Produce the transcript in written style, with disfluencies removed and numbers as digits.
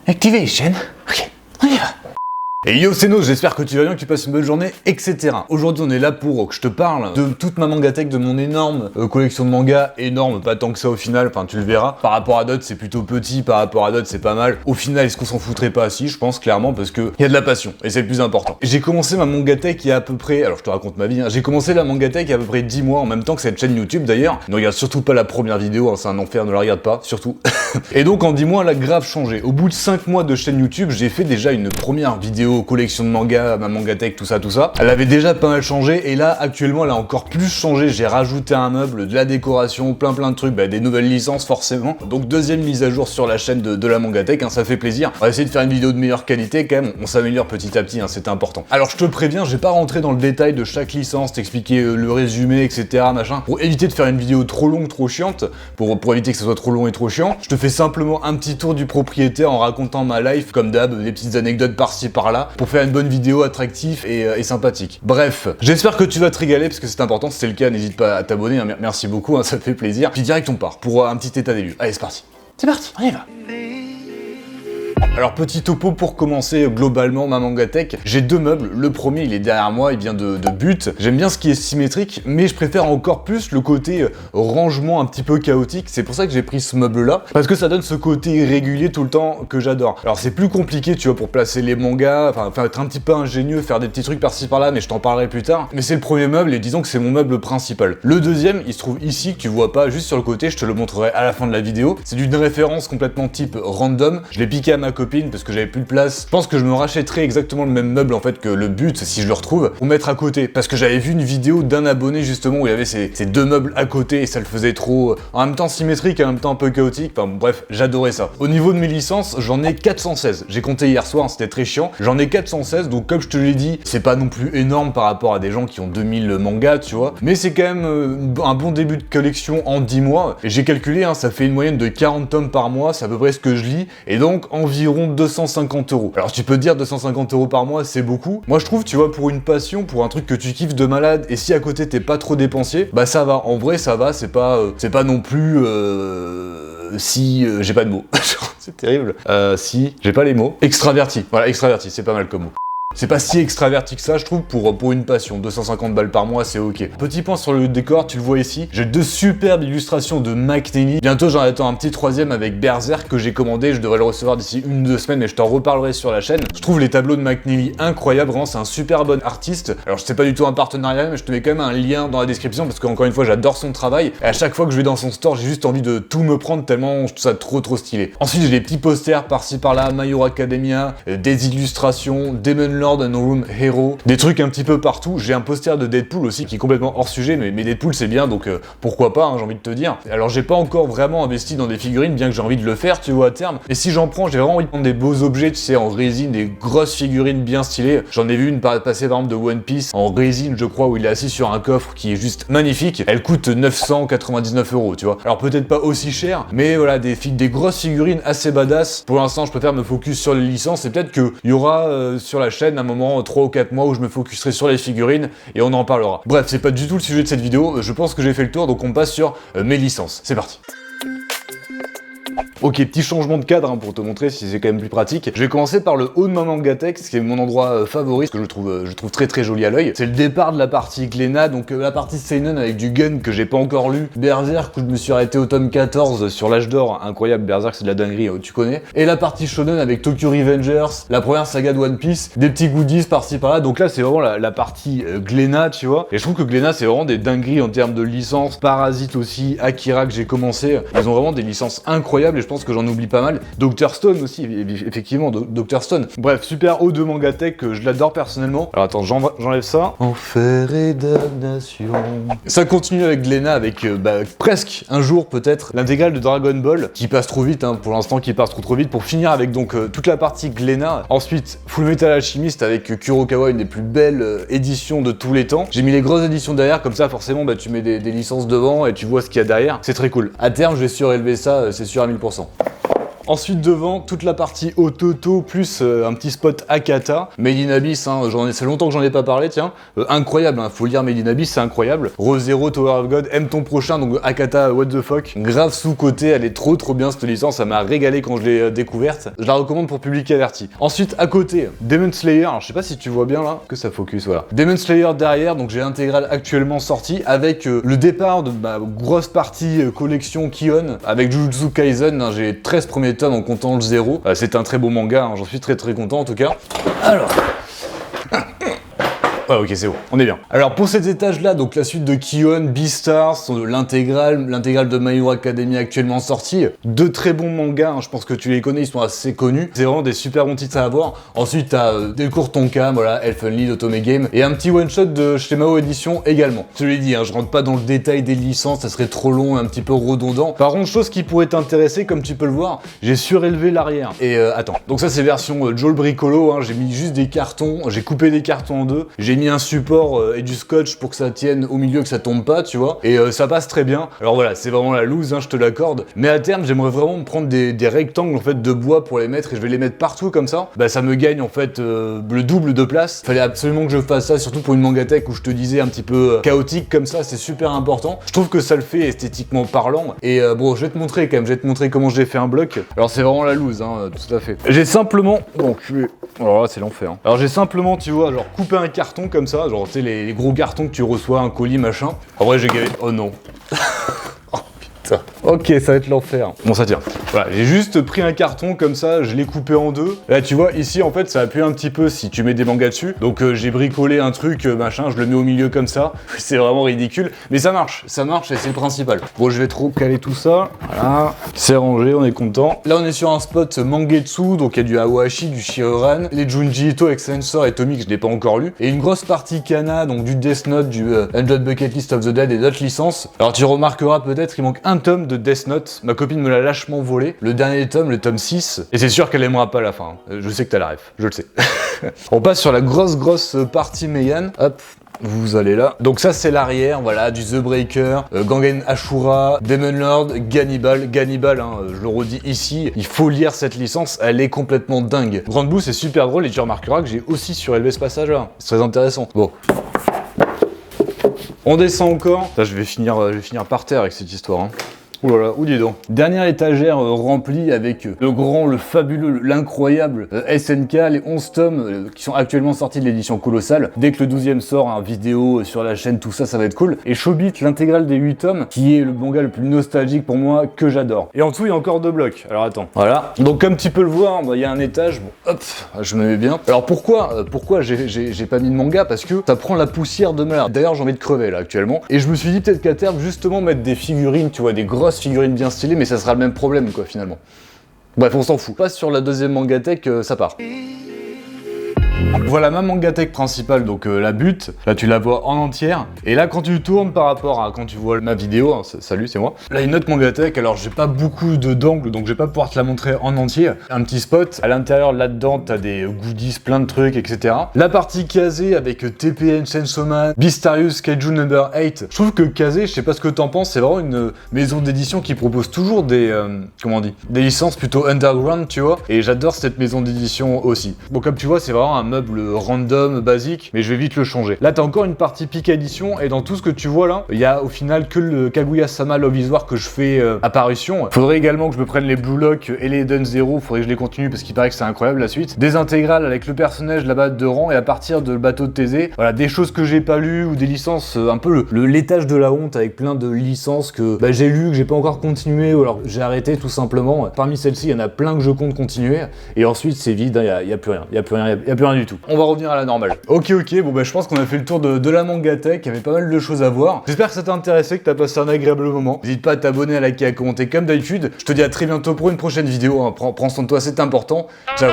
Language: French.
Activation. Ok, on y va. Et yo c'est No, j'espère que tu vas bien, que tu passes une bonne journée, etc. Aujourd'hui on est là pour que je te parle de toute ma mangatech, de mon énorme collection de mangas, énorme, pas tant que ça au final, enfin tu le verras. Par rapport à d'autres c'est plutôt petit, par rapport à d'autres c'est pas mal. Au final est-ce qu'on s'en foutrait pas? Si, je pense clairement, parce que y a de la passion, et c'est le plus important. J'ai commencé ma mangatech il y a à peu près, alors je te raconte ma vie, hein. J'ai commencé la mangatech il y a à peu près 10 mois, en même temps que cette chaîne YouTube d'ailleurs. Ne regarde surtout pas la première vidéo, hein, c'est un enfer, ne la regarde pas, surtout. Et donc en 10 mois elle a grave changé. Au bout de 5 mois de chaîne YouTube, j'ai fait déjà une première vidéo collection de mangas, ma mangatech, tout ça. Elle avait déjà pas mal changé, et là actuellement elle a encore plus changé. J'ai rajouté un meuble, de la décoration, plein de trucs, des nouvelles licences forcément. Donc deuxième mise à jour sur la chaîne de la mangatech, hein, ça fait plaisir. On va essayer de faire une vidéo de meilleure qualité quand même, on s'améliore petit à petit, hein, c'est important. Alors je te préviens, je vais pas rentrer dans le détail de chaque licence, t'expliquer le résumé, etc. machin, pour éviter de faire une vidéo trop longue, trop chiante, pour éviter que ce soit trop long et trop chiant. Je te fais simplement un petit tour du propriétaire en racontant ma life, comme d'hab, des petites anecdotes par-ci par-là, pour faire une bonne vidéo attractive et sympathique. Bref, j'espère que tu vas te régaler parce que c'est important. Si c'est le cas, n'hésite pas à t'abonner, hein, merci beaucoup, hein, ça fait plaisir. Puis direct on part pour un petit état des lieux. Allez, c'est parti. C'est parti, on y va. Alors petit topo pour commencer globalement ma mangatech, j'ai deux meubles, le premier il est derrière moi, il vient de But, j'aime bien ce qui est symétrique, mais je préfère encore plus le côté rangement un petit peu chaotique, c'est pour ça que j'ai pris ce meuble là, parce que ça donne ce côté régulier tout le temps que j'adore. Alors c'est plus compliqué tu vois pour placer les mangas, enfin être un petit peu ingénieux, faire des petits trucs par-ci par-là, mais je t'en parlerai plus tard, mais c'est le premier meuble et disons que c'est mon meuble principal. Le deuxième il se trouve ici, que tu vois pas, juste sur le côté, je te le montrerai à la fin de la vidéo, c'est d'une référence complètement type random, je l'ai piqué à ma copine parce que j'avais plus de place. Je pense que je me rachèterais exactement le même meuble en fait que le But si je le retrouve pour mettre à côté, parce que j'avais vu une vidéo d'un abonné justement où il y avait ces deux meubles à côté et ça le faisait trop en même temps symétrique et en même temps un peu chaotique. Enfin bref, j'adorais ça. Au niveau de mes licences, j'en ai 416. J'ai compté hier soir, hein, c'était très chiant. J'en ai 416, donc comme je te l'ai dit, c'est pas non plus énorme par rapport à des gens qui ont 2000 mangas, tu vois, mais c'est quand même un bon début de collection en 10 mois. Et j'ai calculé, hein, ça fait une moyenne de 40 tomes par mois, c'est à peu près ce que je lis, et donc environ 250 €. Alors tu peux te dire 250 € par mois c'est beaucoup. Moi je trouve, tu vois, pour une passion, pour un truc que tu kiffes de malade, et si à côté t'es pas trop dépensier, bah ça va, en vrai ça va, c'est pas non plus si j'ai pas de mots. C'est terrible. Si j'ai pas les mots. Extraverti. Voilà, extraverti, c'est pas mal comme mot. C'est pas si extraverti que ça, je trouve, pour une passion. 250 balles par mois, c'est ok. Petit point sur le décor, tu le vois ici. J'ai deux superbes illustrations de McNeely. Bientôt, j'en attends un petit troisième avec Berserk que j'ai commandé. Je devrais le recevoir d'ici 1-2 semaines, mais je t'en reparlerai sur la chaîne. Je trouve les tableaux de McNeely incroyables. Vraiment, c'est un super bon artiste. Alors, je sais pas du tout un partenariat, mais je te mets quand même un lien dans la description parce qu'encore une fois, j'adore son travail. Et à chaque fois que je vais dans son store, j'ai juste envie de tout me prendre tellement je trouve ça trop stylé. Ensuite, j'ai des petits posters par-ci par-là, My Hero Academia, des illustrations, Demon Lord, No Room Hero, des trucs un petit peu partout. J'ai un poster de Deadpool aussi qui est complètement hors sujet, mais Deadpool c'est bien, donc pourquoi pas, hein, j'ai envie de te dire. Alors j'ai pas encore vraiment investi dans des figurines, bien que j'ai envie de le faire, tu vois, à terme. Et si j'en prends, j'ai vraiment envie de prendre des beaux objets, tu sais, en résine, des grosses figurines bien stylées. J'en ai vu une passer par exemple de One Piece en résine, je crois, où il est assis sur un coffre qui est juste magnifique. Elle coûte 999 €, tu vois. Alors peut-être pas aussi cher, mais voilà, des grosses figurines assez badass. Pour l'instant, je préfère me focus sur les licences, et peut-être qu'il y aura sur la chaîne un moment 3 ou 4 mois où je me focuserai sur les figurines et on en parlera. Bref, c'est pas du tout le sujet de cette vidéo, je pense que j'ai fait le tour, donc on passe sur mes licences. C'est parti. Ok, petit changement de cadre hein, pour te montrer si c'est quand même plus pratique. Je vais commencer par le haut de ma mangatech, ce qui est mon endroit favori, ce que je trouve très joli à l'œil. C'est le départ de la partie Glénat, donc la partie Seinen avec du gun que j'ai pas encore lu. Berserk où je me suis arrêté au tome 14 sur l'âge d'or, incroyable, Berserk c'est de la dinguerie, tu connais. Et la partie Shonen avec Tokyo Revengers, la première saga de One Piece, des petits goodies par-ci par-là. Donc là c'est vraiment la partie Glénat, tu vois. Et je trouve que Glénat c'est vraiment des dingueries en termes de licences. Parasite aussi, Akira que j'ai commencé. Ils ont vraiment des licences incroyables et je pense que j'en oublie pas mal. Dr Stone aussi, effectivement, Dr Stone. Bref, super haut de mangatech, je l'adore personnellement. Alors attends, j'enlève ça. Enfer et damnation. Ça continue avec Glénat, avec presque un jour peut-être l'intégrale de Dragon Ball, qui passe trop vite, hein, pour l'instant qui passe trop vite, pour finir avec donc toute la partie Glénat. Ensuite, Full Metal Alchemist avec Kurokawa, une des plus belles éditions de tous les temps. J'ai mis les grosses éditions derrière, comme ça forcément tu mets des licences devant et tu vois ce qu'il y a derrière. C'est très cool. À terme, je vais surélever ça, c'est sûr à 1000%. Ensuite devant, toute la partie Ototo plus un petit spot Akata. Made in Abyss, hein, c'est longtemps que j'en ai pas parlé, tiens. Incroyable, hein, faut lire Made in Abyss, c'est incroyable. Rose Zero, Tower of God, aime ton prochain, donc Akata, what the fuck. Grave sous-côté, elle est trop bien cette licence, ça m'a régalé quand je l'ai découverte. Je la recommande pour public averti. Ensuite, à côté, Demon Slayer, alors je sais pas si tu vois bien là, que ça focus, voilà. Demon Slayer derrière, donc j'ai l'intégrale actuellement sortie avec le départ de ma grosse partie collection Kion, avec Jujutsu Kaisen, hein, j'ai 13 premiers tomes en comptant le 0. C'est un très beau manga, hein, j'en suis très content en tout cas. Alors... Ouais, ok, c'est bon, on est bien. Alors pour cet étage-là, donc la suite de Kion, Beastars, l'intégrale de My Hero Academia actuellement sortie. Deux très bons mangas, hein, je pense que tu les connais, ils sont assez connus. C'est vraiment des super bons titres à avoir. Ensuite, t'as Delcourt Tonka, voilà, Elfen Lied, Otome Game, et un petit one-shot de Shemao Edition également. Je te l'ai dit, hein, je rentre pas dans le détail des licences, ça serait trop long et un petit peu redondant. Par contre, chose qui pourrait t'intéresser, comme tu peux le voir, j'ai surélevé l'arrière. Et attends, donc ça c'est version Joel Bricolo, hein, j'ai mis juste des cartons, j'ai coupé des cartons en deux, j'ai mis un support et du scotch pour que ça tienne au milieu, que ça tombe pas, tu vois, et ça passe très bien. Alors voilà, c'est vraiment la loose, hein, je te l'accorde, mais à terme j'aimerais vraiment me prendre des rectangles en fait de bois pour les mettre, et je vais les mettre partout comme ça. Bah ça me gagne en fait le double de place. Fallait absolument que je fasse ça, surtout pour une mangatech où je te disais un petit peu chaotique comme ça, c'est super important. Je trouve que ça le fait esthétiquement parlant, et bon, je vais te montrer quand même, je vais te montrer comment j'ai fait un bloc. Alors c'est vraiment la loose, hein, tout à fait. J'ai simplement, donc alors là c'est l'enfer, hein. Alors j'ai simplement, tu vois, genre coupé un carton comme ça, genre tu sais les gros cartons que tu reçois, un colis machin. En vrai j'ai gavé, oh non. Oh putain. Ok, ça va être l'enfer. Bon ça tient. Voilà, j'ai juste pris un carton comme ça, je l'ai coupé en deux. Là tu vois, ici en fait ça appuie un petit peu si tu mets des mangas dessus. Donc j'ai bricolé un truc machin, je le mets au milieu comme ça. C'est vraiment ridicule, mais ça marche et c'est le principal. Bon, je vais trop caler tout ça. Voilà, c'est rangé, on est content. Là on est sur un spot Mangetsu, donc il y a du Awashi, du Shiroran, les Junji Ito, Extensor et Tommy que je n'ai pas encore lu, et une grosse partie Kana, donc du Death Note, du Undead Bucket List of the Dead et d'autres licences. Alors tu remarqueras peut-être il manque un tome de Death Note, ma copine me l'a lâchement volé, le dernier tome, le tome 6, et c'est sûr qu'elle aimera pas la fin. Je sais que t'as la ref, je le sais. On passe sur la grosse partie Meian, hop. Vous allez là. Donc ça c'est l'arrière, voilà, du The Breaker, Gangen Ashura, Demon Lord, Gannibal, hein, je le redis ici, il faut lire cette licence, elle est complètement dingue. Grand Blue c'est super drôle et tu remarqueras que j'ai aussi surélevé ce passage là, c'est très intéressant. Bon. On descend encore. Là, je vais finir par terre avec cette histoire, hein. Ouh là là, où dis donc. Dernière étagère remplie avec le grand, le fabuleux, l'incroyable SNK, les 11 tomes qui sont actuellement sortis de l'édition colossale. Dès que le 12e sort, hein, vidéo sur la chaîne, tout ça, ça va être cool. Et Chobit, l'intégrale des 8 tomes, qui est le manga le plus nostalgique pour moi, que j'adore. Et en dessous, il y a encore 2 blocs. Alors attends, voilà. Donc comme tu peux le voir, il y a un étage, bon, hop, je me mets bien. Alors pourquoi j'ai pas mis de manga? Parce que ça prend la poussière de malade. D'ailleurs, j'ai envie de crever là actuellement. Et je me suis dit peut-être qu'à terme, justement, mettre des figurines, tu vois, des grosses figurines bien stylées, mais ça sera le même problème quoi finalement. Bref, on s'en fout. Passe sur la deuxième mangatech, ça part. Voilà ma mangatech principale, donc la butte, là tu la vois en entière, et là quand tu tournes par rapport à quand tu vois ma vidéo, hein, salut c'est moi, là une autre mangatech, alors j'ai pas beaucoup d'angles, donc je vais pas pouvoir te la montrer en entier, un petit spot, à l'intérieur là-dedans t'as des goodies, plein de trucs, etc. La partie Kazé avec TPN, Chainsaw Man, Beastarius, Kaiju Number 8, je trouve que Kazé, je sais pas ce que t'en penses, c'est vraiment une maison d'édition qui propose toujours des, comment on dit, des licences plutôt underground, tu vois, et j'adore cette maison d'édition aussi. Bon comme tu vois c'est vraiment un meuble random, basique, mais je vais vite le changer. Là, t'as encore une partie Pika Edition, et dans tout ce que tu vois là, il y a au final que le Kaguya-sama Love Is War que je fais apparition. Faudrait également que je me prenne les Blue Lock et les Eden Zero, faudrait que je les continue parce qu'il paraît que c'est incroyable la suite. Des intégrales avec le personnage là-bas de rang, et à partir de le bateau de Thésée, voilà, des choses que j'ai pas lues, ou des licences, un peu l'étage de la honte avec plein de licences que j'ai lues, que j'ai pas encore continué, ou alors j'ai arrêté tout simplement. Parmi celles-ci, il y en a plein que je compte continuer, et ensuite c'est vide, il y a plus rien, il y a plus rien du tout. On va revenir à la normale. Ok, bon je pense qu'on a fait le tour de la mangatech, il y avait pas mal de choses à voir. J'espère que ça t'a intéressé, que t'as passé un agréable moment. N'hésite pas à t'abonner, à liker, à commenter comme d'habitude. Je te dis à très bientôt pour une prochaine vidéo, hein. Prends soin de toi, c'est important. Ciao.